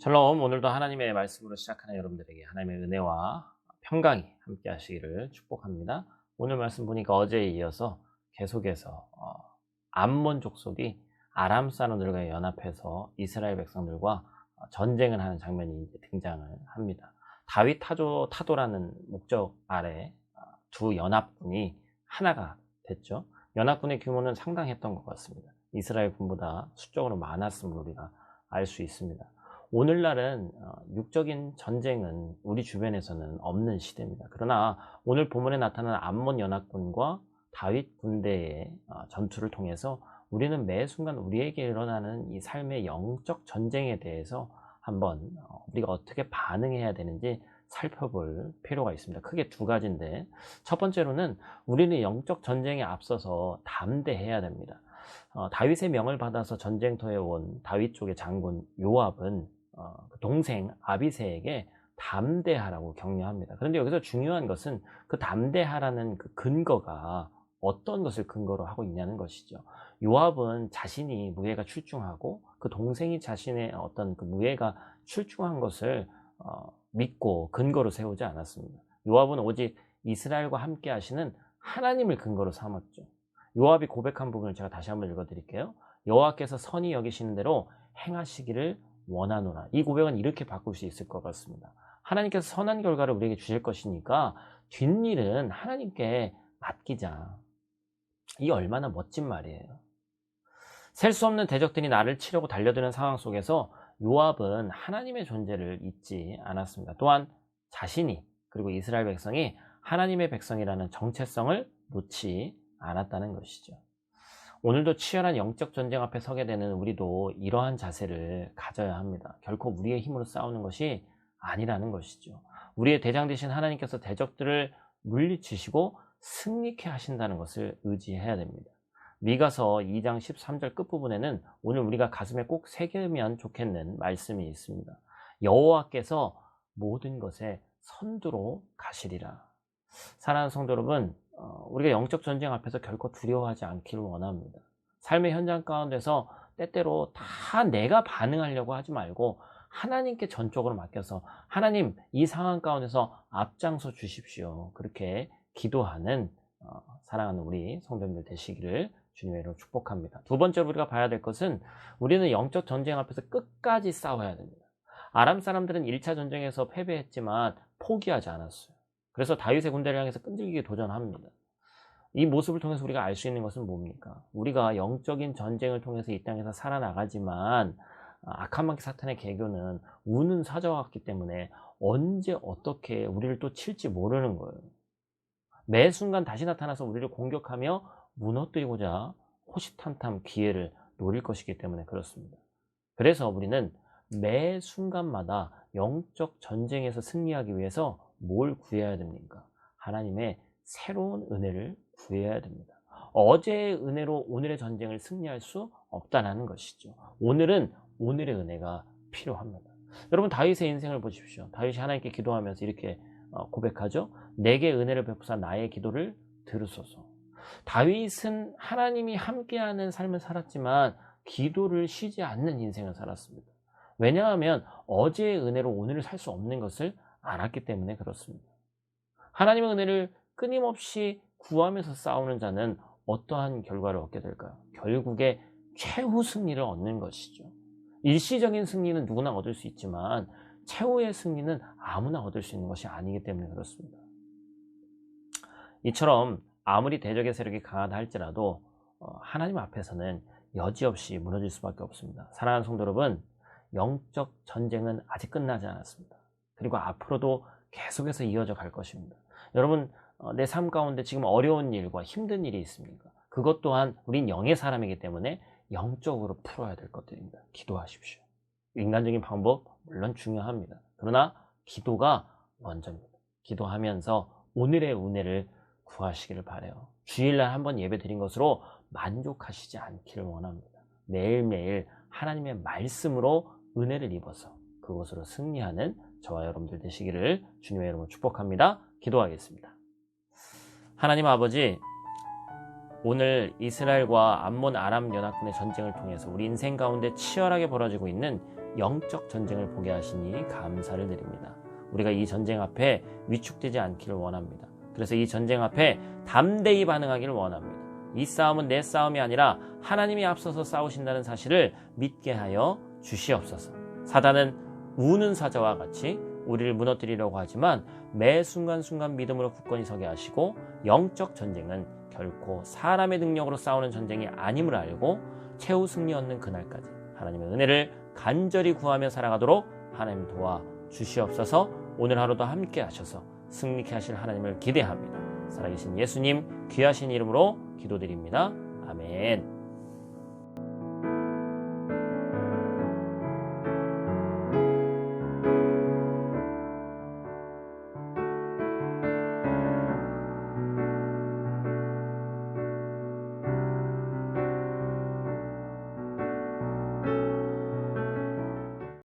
샬롬. 오늘도 하나님의 말씀으로 시작하는 여러분들에게 하나님의 은혜와 평강이 함께 하시기를 축복합니다. 오늘 말씀 보니까 어제에 이어서 계속해서 암몬 족속이 아람 사람들과 연합해서 이스라엘 백성들과 전쟁을 하는 장면이 이제 등장을 합니다. 다윗 타도라는 목적 아래 두 연합군이 하나가 됐죠. 연합군의 규모는 상당했던 것 같습니다. 이스라엘 군보다 수적으로 많았음을 우리가 알 수 있습니다. 오늘날은 육적인 전쟁은 우리 주변에서는 없는 시대입니다. 그러나 오늘 본문에 나타난 암몬 연합군과 다윗 군대의 전투를 통해서 우리는 매 순간 우리에게 일어나는 이 삶의 영적 전쟁에 대해서 한번 우리가 어떻게 반응해야 되는지 살펴볼 필요가 있습니다. 크게 두 가지인데, 첫 번째로는 우리는 영적 전쟁에 앞서서 담대해야 됩니다. 다윗의 명을 받아서 전쟁터에 온 다윗 쪽의 장군 요압은 동생 아비새에게 담대하라고 격려합니다. 그런데 여기서 중요한 것은 그 담대하라는 그 근거가 어떤 것을 근거로 하고 있냐는 것이죠. 요압은 자신이 무예가 출중하고 그 동생이 자신의 어떤 그 무예가 출중한 것을 믿고 근거로 세우지 않았습니다. 요압은 오직 이스라엘과 함께 하시는 하나님을 근거로 삼았죠. 요압이 고백한 부분을 제가 다시 한번 읽어드릴게요. 여호와께서 선히 여기시는 대로 행하시기를 원하노라. 이 고백은 이렇게 바꿀 수 있을 것 같습니다. 하나님께서 선한 결과를 우리에게 주실 것이니까 뒷일은 하나님께 맡기자. 이 얼마나 멋진 말이에요. 셀 수 없는 대적들이 나를 치려고 달려드는 상황 속에서 요압은 하나님의 존재를 잊지 않았습니다. 또한 자신이 그리고 이스라엘 백성이 하나님의 백성이라는 정체성을 놓지 않았다는 것이죠. 오늘도 치열한 영적 전쟁 앞에 서게 되는 우리도 이러한 자세를 가져야 합니다. 결코 우리의 힘으로 싸우는 것이 아니라는 것이죠. 우리의 대장 되신 하나님께서 대적들을 물리치시고 승리케 하신다는 것을 의지해야 됩니다. 미가서 2장 13절 끝부분에는 오늘 우리가 가슴에 꼭 새기면 좋겠는 말씀이 있습니다. 여호와께서 모든 것에 선두로 가시리라. 사랑하는 성도 여러분, 우리가 영적 전쟁 앞에서 결코 두려워하지 않기를 원합니다. 삶의 현장 가운데서 때때로 다 내가 반응하려고 하지 말고 하나님께 전적으로 맡겨서 하나님, 이 상황 가운데서 앞장서 주십시오. 그렇게 기도하는 사랑하는 우리 성도님들 되시기를 주님의 이름으로 축복합니다. 두 번째로 우리가 봐야 될 것은 우리는 영적 전쟁 앞에서 끝까지 싸워야 됩니다. 아람 사람들은 1차 전쟁에서 패배했지만 포기하지 않았어요. 그래서 다윗의 군대를 향해서 끈질기게 도전합니다. 이 모습을 통해서 우리가 알 수 있는 것은 뭡니까? 우리가 영적인 전쟁을 통해서 이 땅에서 살아나가지만 악한 마귀 사탄의 계교는 우는 사자와 같기 때문에 언제 어떻게 우리를 또 칠지 모르는 거예요. 매 순간 다시 나타나서 우리를 공격하며 무너뜨리고자 호시탐탐 기회를 노릴 것이기 때문에 그렇습니다. 그래서 우리는 매 순간마다 영적 전쟁에서 승리하기 위해서 뭘 구해야 됩니까? 하나님의 새로운 은혜를 구해야 됩니다. 어제의 은혜로 오늘의 전쟁을 승리할 수 없다는 것이죠. 오늘은 오늘의 은혜가 필요합니다. 여러분, 다윗의 인생을 보십시오. 다윗이 하나님께 기도하면서 이렇게 고백하죠. 내게 은혜를 베푸사 나의 기도를 들으소서. 다윗은 하나님이 함께하는 삶을 살았지만 기도를 쉬지 않는 인생을 살았습니다. 왜냐하면 어제의 은혜로 오늘을 살 수 없는 것을 알았기 때문에 그렇습니다. 하나님의 은혜를 끊임없이 구하면서 싸우는 자는 어떠한 결과를 얻게 될까요? 결국에 최후 승리를 얻는 것이죠. 일시적인 승리는 누구나 얻을 수 있지만 최후의 승리는 아무나 얻을 수 있는 것이 아니기 때문에 그렇습니다. 이처럼 아무리 대적의 세력이 강하다 할지라도 하나님 앞에서는 여지없이 무너질 수밖에 없습니다. 사랑하는 성도 여러분, 영적 전쟁은 아직 끝나지 않았습니다. 그리고 앞으로도 계속해서 이어져 갈 것입니다. 여러분, 내 삶 가운데 지금 어려운 일과 힘든 일이 있습니까? 그것 또한 우린 영의 사람이기 때문에 영적으로 풀어야 될 것들입니다. 기도하십시오. 인간적인 방법 물론 중요합니다. 그러나 기도가 먼저입니다. 기도하면서 오늘의 은혜를 구하시기를 바라요. 주일날 한번 예배 드린 것으로 만족하시지 않기를 원합니다. 매일매일 하나님의 말씀으로 은혜를 입어서 그것으로 승리하는 저와 여러분들 되시기를 주님의 이름으로 축복합니다. 기도하겠습니다. 하나님 아버지, 오늘 이스라엘과 암몬 아람 연합군의 전쟁을 통해서 우리 인생 가운데 치열하게 벌어지고 있는 영적 전쟁을 보게 하시니 감사를 드립니다. 우리가 이 전쟁 앞에 위축되지 않기를 원합니다. 그래서 이 전쟁 앞에 담대히 반응하기를 원합니다. 이 싸움은 내 싸움이 아니라 하나님이 앞서서 싸우신다는 사실을 믿게 하여 주시옵소서. 사단은 우는 사자와 같이 우리를 무너뜨리려고 하지만 매 순간순간 믿음으로 굳건히 서게 하시고, 영적 전쟁은 결코 사람의 능력으로 싸우는 전쟁이 아님을 알고 최후 승리 얻는 그날까지 하나님의 은혜를 간절히 구하며 살아가도록 하나님 도와 주시옵소서. 오늘 하루도 함께 하셔서 승리케 하실 하나님을 기대합니다. 살아계신 예수님 귀하신 이름으로 기도드립니다. 아멘.